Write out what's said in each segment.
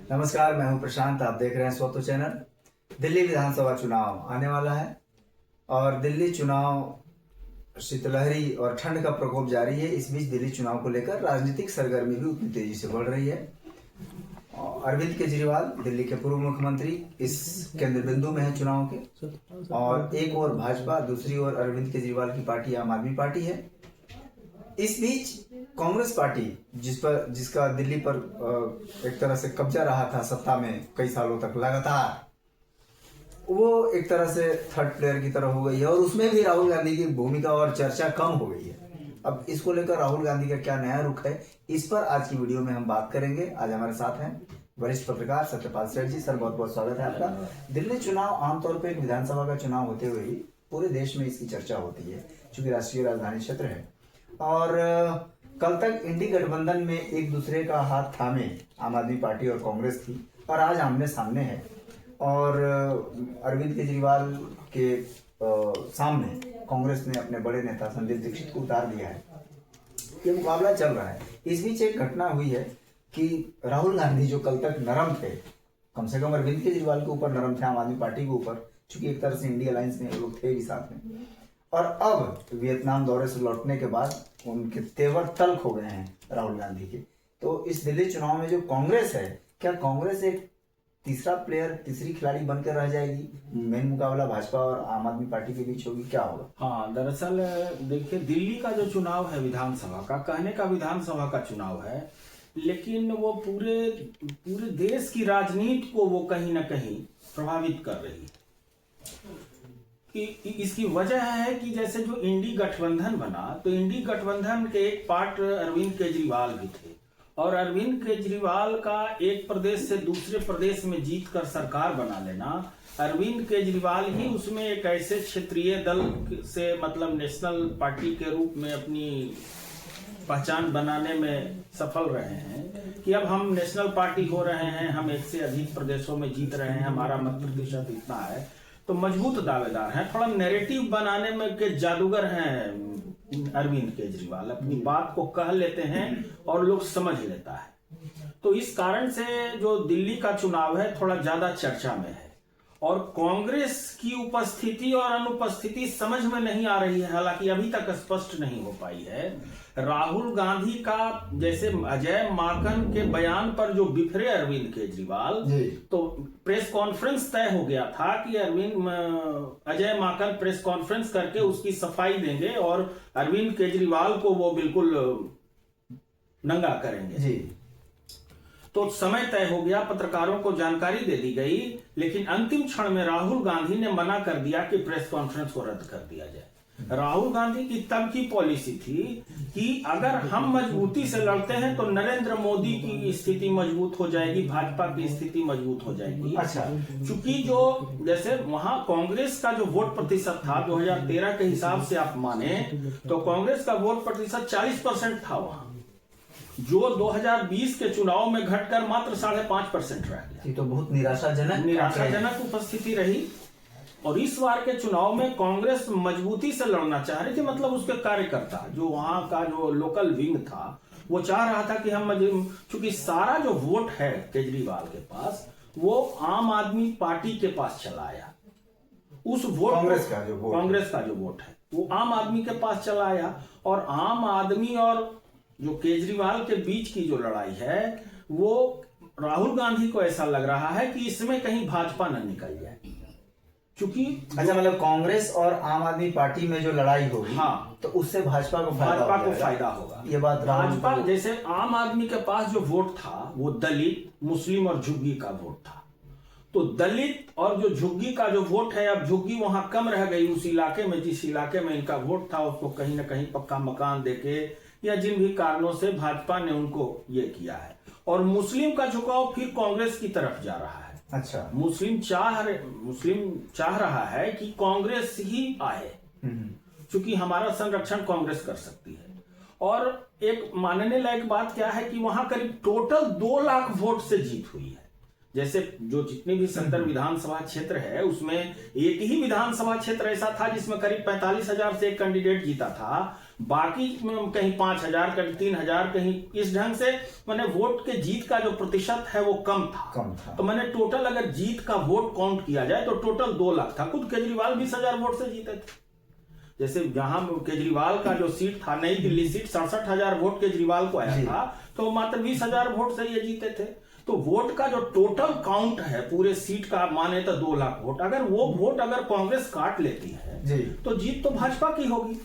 नमस्कार, मैं हूं प्रशांत। आप देख रहे हैं स्वतो चैनल। दिल्ली विधानसभा चुनाव आने वाला है और दिल्ली चुनाव शीतलहरी और ठंड का प्रकोप जारी है। इस बीच दिल्ली चुनाव को लेकर राजनीतिक सरगर्मी भी उतनी तेजी से बढ़ रही है। अरविंद केजरीवाल दिल्ली के पूर्व मुख्यमंत्री इस केंद्र बिंदु में है चुनाव के, और एक ओर भाजपा, दूसरी ओर अरविंद केजरीवाल की पार्टी आम आदमी पार्टी है। इस बीच कांग्रेस पार्टी जिसका दिल्ली पर एक तरह से कब्जा रहा था सत्ता में कई सालों तक लगातार, वो एक तरह से थर्ड प्लेयर की तरह हो गई है और उसमें भी राहुल गांधी की भूमिका और चर्चा कम हो गई है। अब इसको लेकर राहुल गांधी का क्या नया रुख है, इस पर आज की वीडियो में हम बात करेंगे। आज हमारे साथ हैं वरिष्ठ पत्रकार सत्यपाल सेठ जी। सर, बहुत बहुत स्वागत है आपका। दिल्ली चुनाव आमतौर पर एक विधानसभा का चुनाव होते हुए ही पूरे देश में इसकी चर्चा होती है, चूंकि राष्ट्रीय राजधानी क्षेत्र है। और कल तक इंडी गठबंधन में एक दूसरे का हाथ थामे आम आदमी पार्टी और कांग्रेस थी, और आज आमने सामने है। और अरविंद केजरीवाल के सामने कांग्रेस ने अपने बड़े नेता संदीप दीक्षित को उतार दिया है। ये मुकाबला चल रहा है। इस बीच एक घटना हुई है कि राहुल गांधी जो कल तक नरम थे, कम से कम अरविंद केजरीवाल के ऊपर नरम थे, आम आदमी पार्टी के ऊपर, चूंकि एक तरह से इंडिया अलायंस में लोग थे भी साथ में, और अब वियतनाम दौरे से लौटने के बाद उनके तेवर तल्ख हो गए हैं राहुल गांधी के। तो इस दिल्ली चुनाव में जो कांग्रेस है, क्या कांग्रेस एक तीसरा प्लेयर, तीसरी खिलाड़ी बनकर रह जाएगी? मेन मुकाबला भाजपा और आम आदमी पार्टी के बीच होगी, क्या होगा? हाँ, दरअसल देखिए, दिल्ली का जो चुनाव है विधानसभा का, कहने का विधानसभा का चुनाव है, लेकिन वो पूरे देश की राजनीति को वो कहीं ना कहीं प्रभावित कर रही है। कि इसकी वजह है कि जैसे जो इंडी गठबंधन बना, तो इंडी गठबंधन के एक पार्ट अरविंद केजरीवाल भी थे, और अरविंद केजरीवाल का एक प्रदेश से दूसरे प्रदेश में जीतकर सरकार बना लेना, अरविंद केजरीवाल ही उसमें एक ऐसे क्षेत्रीय दल से, मतलब नेशनल पार्टी के रूप में अपनी पहचान बनाने में सफल रहे हैं कि अब हम नेशनल पार्टी हो रहे हैं, हम एक से अधिक प्रदेशों में जीत रहे हैं, हमारा मत प्रतिशत इतना है। तो मजबूत दावेदार हैं, थोड़ा नैरेटिव बनाने में के जादूगर हैं अरविंद केजरीवाल। अपनी बात को कह लेते हैं और लोग समझ लेता है। तो इस कारण से जो दिल्ली का चुनाव है थोड़ा ज्यादा चर्चा में है, और कांग्रेस की उपस्थिति और अनुपस्थिति समझ में नहीं आ रही है। हालांकि अभी तक स्पष्ट नहीं हो पाई है। राहुल गांधी का जैसे अजय माकन के बयान पर जो बिफरे अरविंद केजरीवाल, तो प्रेस कॉन्फ्रेंस तय हो गया था कि अजय माकन प्रेस कॉन्फ्रेंस करके उसकी सफाई देंगे और अरविंद केजरीवाल को वो बिल्कुल नंगा करेंगे जी। तो समय तय हो गया, पत्रकारों को जानकारी दे दी गई, लेकिन अंतिम क्षण में राहुल गांधी ने मना कर दिया कि प्रेस कॉन्फ्रेंस को रद्द कर दिया जाए। राहुल गांधी की तब की पॉलिसी थी कि अगर हम मजबूती से लड़ते हैं तो नरेंद्र मोदी की स्थिति मजबूत हो जाएगी, भाजपा की स्थिति मजबूत हो जाएगी। अच्छा, चूंकि जो जैसे वहां कांग्रेस का जो वोट प्रतिशत था 2013 के हिसाब से आप माने तो कांग्रेस का वोट प्रतिशत 40% था वहां, जो 2020 के चुनाव में घटकर मात्र 5.5% रह गया। तो बहुत निराशाजनक उपस्थिति रही। और इस बार के चुनाव में कांग्रेस मजबूती से लड़ना चाह रही थी, मतलब उसके कार्यकर्ता, जो वहां का जो लोकल विंग था, वो चाह रहा था कि हम चूंकि सारा जो वोट है केजरीवाल के पास, वो आम आदमी पार्टी के पास चला आया। उस वोट कांग्रेस का जो वोट है वो आम आदमी के पास चला आया, और आम आदमी और जो केजरीवाल के बीच की जो लड़ाई है, वो राहुल गांधी को ऐसा लग रहा है कि इसमें कहीं भाजपा न निकल जाए। क्योंकि अच्छा, मतलब कांग्रेस और आम आदमी पार्टी में जो लड़ाई होगी, हाँ, तो उससे भाजपा को फायदा होगा। ये बात भाजपा, जैसे आम आदमी के पास जो वोट था वो दलित, मुस्लिम और झुग्गी का वोट था। तो दलित और जो झुग्गी का जो वोट है, अब झुग्गी वहां कम रह गई उस इलाके में, जिस इलाके में इनका वोट था उसको कहीं ना कहीं पक्का मकान देके या जिन भी कारणों से भाजपा ने उनको ये किया है। और मुस्लिम का झुकाव फिर कांग्रेस की तरफ जा रहा है। अच्छा, मुस्लिम चाह रहा है कि कांग्रेस ही आए, क्योंकि हमारा संरक्षण कांग्रेस कर सकती है। और एक मानने लायक बात क्या है कि वहां करीब टोटल 2 लाख वोट से जीत हुई है। जैसे जो जितने भी 70 विधानसभा क्षेत्र है, उसमें एक ही विधानसभा क्षेत्र ऐसा था जिसमें करीब 45,000 से एक कैंडिडेट जीता था। बाकी कहीं 5,000 कहीं 3,000 कहीं इस ढंग से मैंने वोट के जीत का जो प्रतिशत है वो कम था। तो मैंने टोटल अगर जीत का वोट काउंट किया जाए तो टोटल 2 लाख था। खुद केजरीवाल 20,000 वोट से जीते थे। जैसे जहां केजरीवाल का जो सीट था नई दिल्ली सीट 67,000 वोट केजरीवाल को आया था, तो मात्र 20,000 वोट से ये जीते थे। तो वोट का जो टोटल काउंट है पूरे सीट का माने तो 2 लाख वोट, अगर वो वोट अगर कांग्रेस काट लेती है तो जीत तो भाजपा की होगी।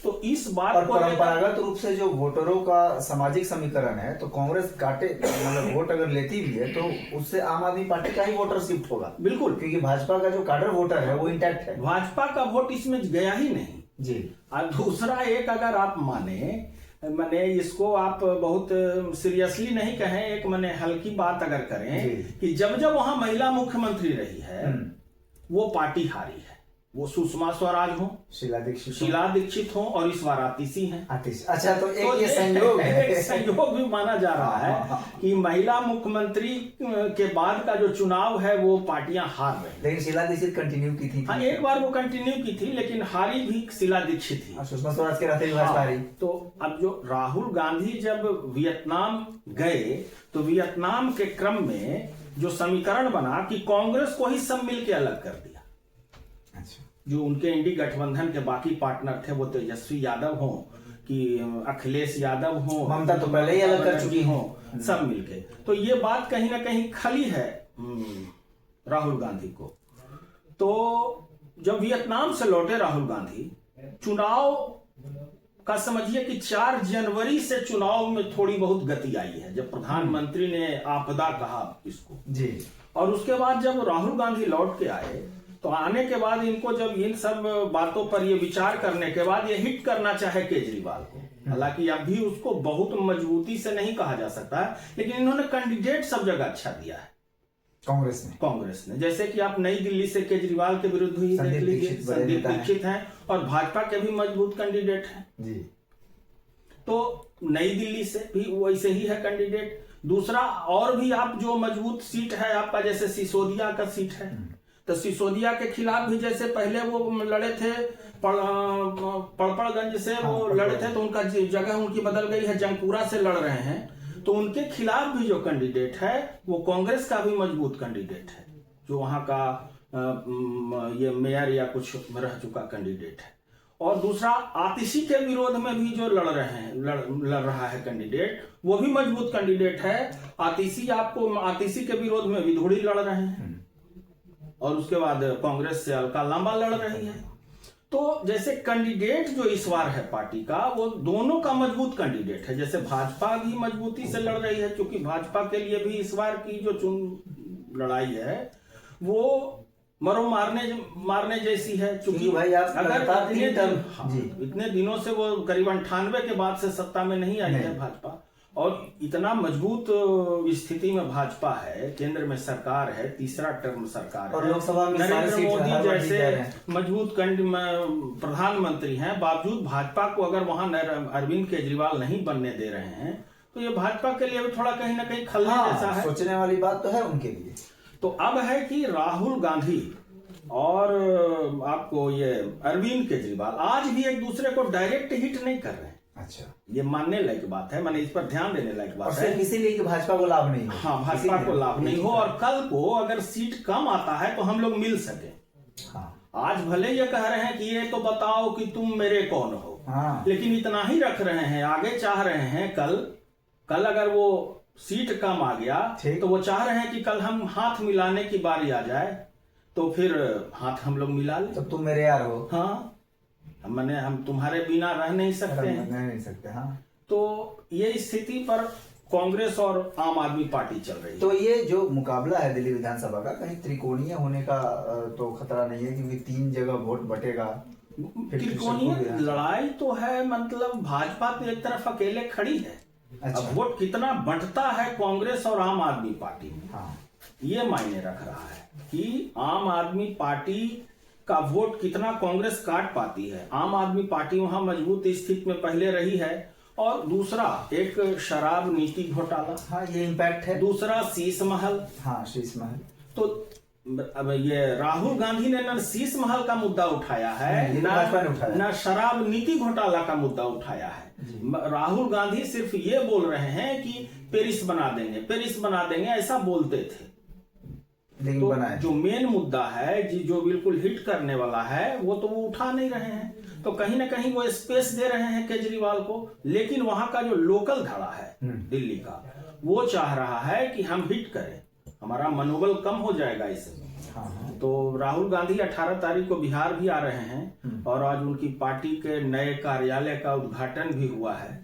तो इस बात और को परंपरागत रूप से जो वोटरों का सामाजिक समीकरण है, तो कांग्रेस काटे मतलब वोट अगर लेती भी है तो उससे आम आदमी पार्टी का ही वोटर शिफ्ट होगा। बिल्कुल, क्योंकि भाजपा का जो काडर वोटर है वो इंटैक्ट है, भाजपा का वोट इसमें गया ही नहीं जी। और दूसरा एक अगर आप माने इसको आप बहुत सीरियसली नहीं कहें, एक माने हल्की बात अगर करें कि जब जब वहां महिला मुख्यमंत्री रही है वो पार्टी हारी है। वो सुषमा स्वराज हो, शीला दीक्षित हो और इस बार आतिशी हैं। अच्छा, तो एक ये संयोग है, एक संयोग भी माना जा रहा है कि महिला मुख्यमंत्री के बाद का जो चुनाव है वो पार्टियां हार रही। लेकिन शीला दीक्षित कंटिन्यू की थी। हाँ, एक बार वो कंटिन्यू की थी लेकिन हारी भी शीला दीक्षित थी। सुषमा स्वराज के रहते भाजपा हारी। तो अब जो राहुल गांधी जब वियतनाम गए तो वियतनाम के क्रम में जो समीकरण बना कि कांग्रेस को ही सब मिलकर अलग कर दिया। जो उनके इंडी गठबंधन के बाकी पार्टनर थे वो तेजस्वी यादव हो कि अखिलेश यादव हो, ममता तो पहले ही अलग कर चुकी हो, सब मिलके। तो ये बात कहीं ना कहीं खली है राहुल गांधी को। तो जब वियतनाम से लौटे राहुल गांधी, चुनाव का समझिए कि 4 जनवरी से चुनाव में थोड़ी बहुत गति आई है, जब प्रधानमंत्री ने आपदा कहा इसको जी। और उसके बाद जब राहुल गांधी लौट के आए तो आने के बाद इनको जब इन सब बातों पर ये विचार करने के बाद ये हिट करना चाहे केजरीवाल को, हालांकि अभी उसको बहुत मजबूती से नहीं कहा जा सकता है, लेकिन इन्होंने कैंडिडेट सब जगह अच्छा दिया है कांग्रेस ने। जैसे कि आप नई दिल्ली से केजरीवाल के विरुद्ध ही देख लीजिए, संदीप दीक्षित हैं और भाजपा के भी मजबूत कैंडिडेट हैं जी। तो नई दिल्ली से भी वैसे ही है कैंडिडेट। दूसरा और भी आप जो मजबूत सीट है आपका, जैसे सिसोदिया का सीट है, तो सिसोदिया के खिलाफ भी जैसे पहले वो लड़े थे पड़पड़गंज से वो लड़े थे, तो उनका जगह उनकी बदल गई है, जंगपुरा से लड़ रहे हैं। तो उनके खिलाफ भी जो कैंडिडेट है वो कांग्रेस का भी मजबूत कैंडिडेट है, जो वहां का ये मेयर या कुछ रह चुका कैंडिडेट है। और दूसरा आतिशी के विरोध में भी जो लड़ रहा है कैंडिडेट, वो भी मजबूत कैंडिडेट है। आतिशी के विरोध में विधुड़ी लड़ रहे हैं और उसके बाद कांग्रेस से अलका लांबा लड़ रही है। तो जैसे कैंडिडेट जो इस बार है पार्टी का, वो दोनों का मजबूत कैंडिडेट है। जैसे भाजपा भी मजबूती से लड़ रही है, क्योंकि भाजपा के लिए भी इस बार की जो लड़ाई है वो मरो मारने जैसी है, क्योंकि भाई आप अगर इतने दिनों से वो करीबन 98 के बाद से सत्ता में नहीं आई है भाजपा, और इतना मजबूत स्थिति में भाजपा है, केंद्र में सरकार है, तीसरा टर्म सरकार और है, लोकसभा में नरेंद्र मोदी जैसे मजबूत प्रधानमंत्री हैं, बावजूद भाजपा को अगर वहां अरविंद केजरीवाल नहीं बनने दे रहे हैं तो ये भाजपा के लिए भी थोड़ा कहीं ना कहीं खलने जैसा है। सोचने वाली बात तो है उनके लिए। तो अब है कि राहुल गांधी और आपको ये अरविंद केजरीवाल आज भी एक दूसरे को डायरेक्ट हिट नहीं कर रहे हैं। अच्छा, ये मानने लायक बात है, मैंने इस पर ध्यान देने लायक बात है। इसीलिए कि भाजपा को लाभ नहीं हो। हाँ, भाजपा को लाभ नहीं हो, और कल को अगर सीट कम आता है तो हम लोग मिल सके। हाँ। आज भले ये कह रहे हैं कि ये तो बताओ कि तुम मेरे कौन हो, हाँ। लेकिन इतना ही रख रहे हैं, आगे चाह रहे हैं कल अगर वो सीट कम आ गया तो वो चाह रहे हैं कि कल हम हाथ मिलाने की बारी आ जाए तो फिर हाथ हम लोग मिला ले। तो तुम मेरे यार हो। हाँ, हम तुम्हारे बिना रह नहीं सकते हाँ। तो ये स्थिति पर कांग्रेस और आम आदमी पार्टी चल रही है। तो ये जो मुकाबला है दिल्ली विधानसभा का, कहीं त्रिकोणीय होने का तो खतरा नहीं है, क्योंकि 3 जगह वोट बटेगा। त्रिकोणीय लड़ाई तो है, मतलब भाजपा तो एक तरफ अकेले खड़ी है। अच्छा। अब वोट कितना बंटता है कांग्रेस और आम आदमी पार्टी में, हाँ, ये मायने रख रहा है कि आम आदमी पार्टी का वोट कितना कांग्रेस काट पाती है। आम आदमी पार्टी वहां मजबूत स्थिति में पहले रही है, और दूसरा एक शराब नीति घोटाला, हाँ, ये इम्पैक्ट है। दूसरा शीश महल, हाँ, शीश महल। तो अब ये राहुल गांधी ने न शीश महल का मुद्दा उठाया है, ये तो भाजपा ने उठाया। न शराब नीति घोटाला का मुद्दा उठाया है। राहुल गांधी सिर्फ ये बोल रहे हैं कि पेरिस बना देंगे ऐसा बोलते थे, लेकिन तो बनाए जो मेन मुद्दा है जो बिल्कुल हिट करने वाला है वो उठा नहीं रहे हैं। तो कहीं ना कहीं वो स्पेस दे रहे हैं केजरीवाल को, लेकिन वहां का जो लोकल धड़ा है दिल्ली का, वो चाह रहा है कि हम हिट करें, हमारा मनोबल कम हो जाएगा इससे। तो राहुल गांधी 18 तारीख को बिहार भी आ रहे हैं और आज उनकी पार्टी के नए कार्यालय का उद्घाटन भी हुआ है।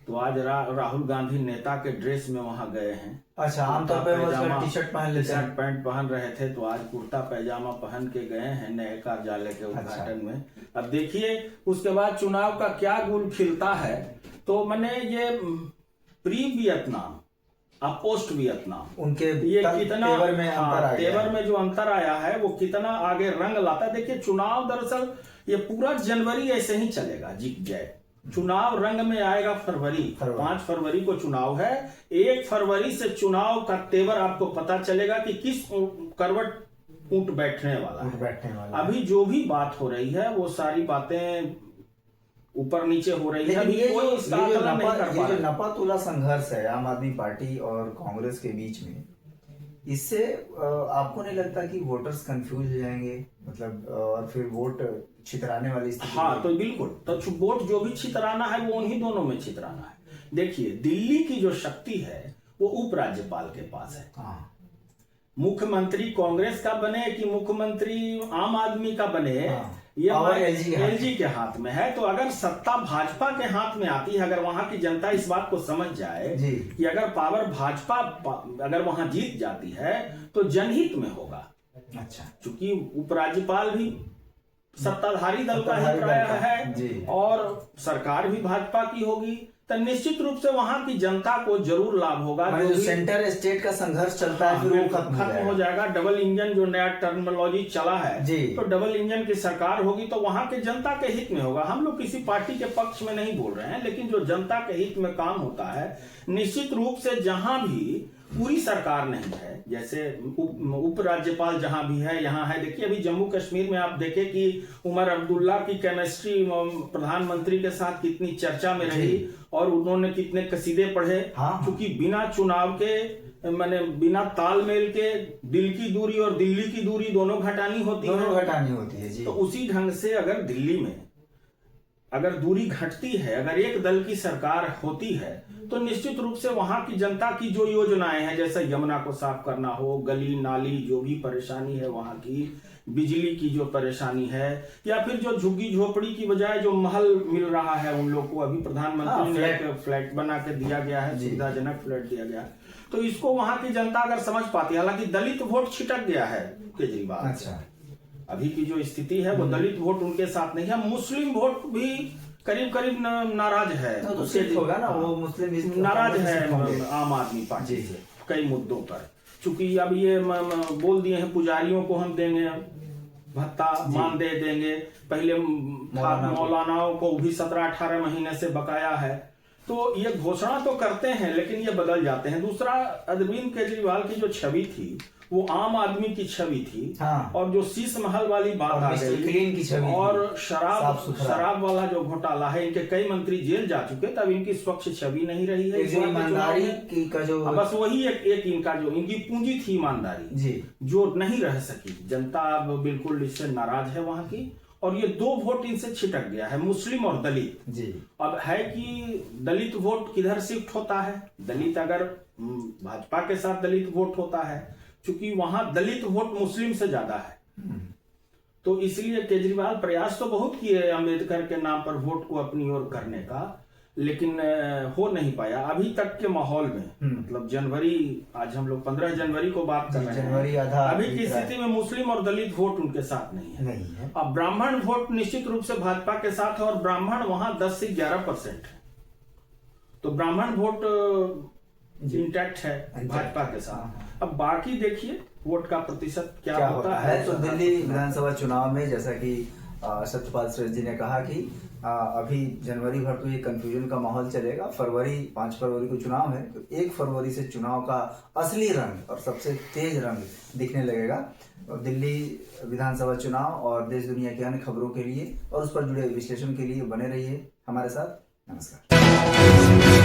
तो आज राहुल गांधी नेता के ड्रेस में वहां गए हैं। अच्छा, आमतौर पर वो टी-शर्ट पहन लेते हैं, टी-शर्ट पैंट पहन रहे थे, तो आज कुर्ता पैजामा पहन के गए हैं नए कार्यालय के उद्घाटन में। अब देखिए उसके बाद चुनाव का क्या गुल खिलता है। तो मैंने ये प्री वियतनाम अब पोस्ट वियतनाम उनके ये कितना तेवर में अंतर आ गया, तेवर में जो अंतर आया है वो कितना आगे रंग लाता है। देखिए चुनाव दरअसल ये पूरा जनवरी ऐसे ही चलेगा, जीत जाए। चुनाव रंग में आएगा फरवरी 5 फरवरी को चुनाव है। 1 फरवरी से चुनाव का तेवर आपको पता चलेगा कि किस करवट ऊंट बैठने वाला है। अभी जो भी बात हो रही है वो सारी बातें ऊपर नीचे हो रही है। अभी कोई इसका आकलन नहीं कर पा रहा। ये जो नपा तुला संघर्ष है आम आदमी पार्टी और कांग्रेस के बीच में, इससे आपको नहीं लगता कि वोटर्स कंफ्यूज हो जाएंगे, मतलब और फिर वोट छितराने वाली स्थिति? हाँ, तो बिल्कुल, तो वोट जो भी छितराना है वो उन्हीं दोनों में छितराना है। देखिए दिल्ली की जो शक्ति है वो उपराज्यपाल के पास है। मुख्यमंत्री कांग्रेस का बने कि मुख्यमंत्री आम आदमी का बने, ये एलजी के हाथ में है। तो अगर सत्ता भाजपा के हाथ में आती है, अगर वहां की जनता इस बात को समझ जाए कि अगर पावर भाजपा अगर वहां जीत जाती है तो जनहित में होगा। अच्छा, क्योंकि उपराज्यपाल भी सत्ताधारी दल का ही प्राय है और सरकार भी भाजपा की होगी, तो निश्चित रूप से वहां की जनता को जरूर लाभ होगा। जो सेंटर स्टेट का संघर्ष चलता है फिर वो खत्म हो जाएगा। डबल इंजन जो नया टर्मिनोलॉजी चला है, तो डबल इंजन की सरकार होगी तो वहां के जनता के हित में होगा। हम लोग किसी पार्टी के पक्ष में नहीं बोल रहे हैं, लेकिन जो जनता के हित में काम होता है, निश्चित रूप से जहां भी पूरी सरकार नहीं है, जैसे उपराज्यपाल जहां भी है यहाँ है। देखिए अभी जम्मू कश्मीर में आप देखें कि उमर अब्दुल्ला की केमिस्ट्री प्रधानमंत्री के साथ कितनी चर्चा में रही और उन्होंने कितने कसीदे पढ़े। क्योंकि बिना चुनाव के माने बिना तालमेल के दिल की दूरी और दिल्ली की दूरी दोनों घटानी होती है जी। तो उसी ढंग से अगर दिल्ली में अगर दूरी घटती है, अगर एक दल की सरकार होती है, तो निश्चित रूप से वहां की जनता की जो योजनाएं हैं, जैसे यमुना को साफ करना हो, गली नाली जो भी परेशानी है वहां की, बिजली की जो परेशानी है, या फिर जो झुग्गी झोपड़ी की बजाय जो महल मिल रहा है उन लोग को, अभी प्रधानमंत्री ने एक फ्लैट बना के दिया गया है, सुविधाजनक फ्लैट दिया गया है, तो इसको वहां की जनता अगर समझ पाती है। हालांकि दलित वोट छिटक गया है केजरीवाल। अच्छा, अभी की जो स्थिति है वो दलित वोट उनके साथ नहीं है। मुस्लिम वोट भी करीब करीब नाराज है, होगा ना, वो मुस्लिम नाराज है आम आदमी पार्टी से कई मुद्दों पर। चूंकि अब ये बोल दिए हैं पुजारियों को हम देंगे भत्ता, मानदेय देंगे, पहले मौलानाओं को भी 17-18 महीने से बकाया है। तो ये घोषणा तो करते हैं लेकिन ये बदल जाते हैं। दूसरा, अरविंद केजरीवाल की जो छवि थी वो आम आदमी की छवि थी। और जो शीश महल वाली बात आ गई की छवि और शराब वाला जो घोटाला है, इनके कई मंत्री जेल जा चुके, तब इनकी स्वच्छ छवि नहीं रही है। ईमानदारी का जो बस वही एक इनका जो इनकी पूंजी थी ईमानदारी, जो नहीं रह सकी। जनता अब बिल्कुल इससे नाराज है वहां की, और ये 2 वोट इनसे छिटक गया है, मुस्लिम और दलित। अब है कि दलित वोट किधर शिफ्ट होता है। दलित अगर भाजपा के साथ दलित वोट होता है, क्योंकि वहां दलित वोट मुस्लिम से ज्यादा है, तो इसलिए केजरीवाल प्रयास तो बहुत किए अंबेडकर के नाम पर वोट को अपनी ओर करने का, लेकिन हो नहीं पाया अभी तक के माहौल में। मतलब जनवरी, आज हम लोग 15 जनवरी को बात कर रहे हैं, अभी की स्थिति में मुस्लिम और दलित वोट उनके साथ नहीं है। अब ब्राह्मण वोट निश्चित रूप से भाजपा के साथ है, और ब्राह्मण वहां 10 से 11% है, तो ब्राह्मण वोट इंटैक्ट है भाजपा के साथ। अब बाकी देखिए वोट का प्रतिशत क्या होता है। तो दिल्ली विधानसभा चुनाव में जैसा कि सत्यपाल श्रेष्ठ जी ने कहा कि अभी जनवरी भर तो ये कंफ्यूजन का माहौल चलेगा। 5 फरवरी को चुनाव है, तो 1 फरवरी से चुनाव का असली रंग और सबसे तेज रंग दिखने लगेगा। और दिल्ली विधानसभा चुनाव और देश दुनिया की अन्य खबरों के लिए और उस पर जुड़े विश्लेषण के लिए बने रहिए हमारे साथ। नमस्कार।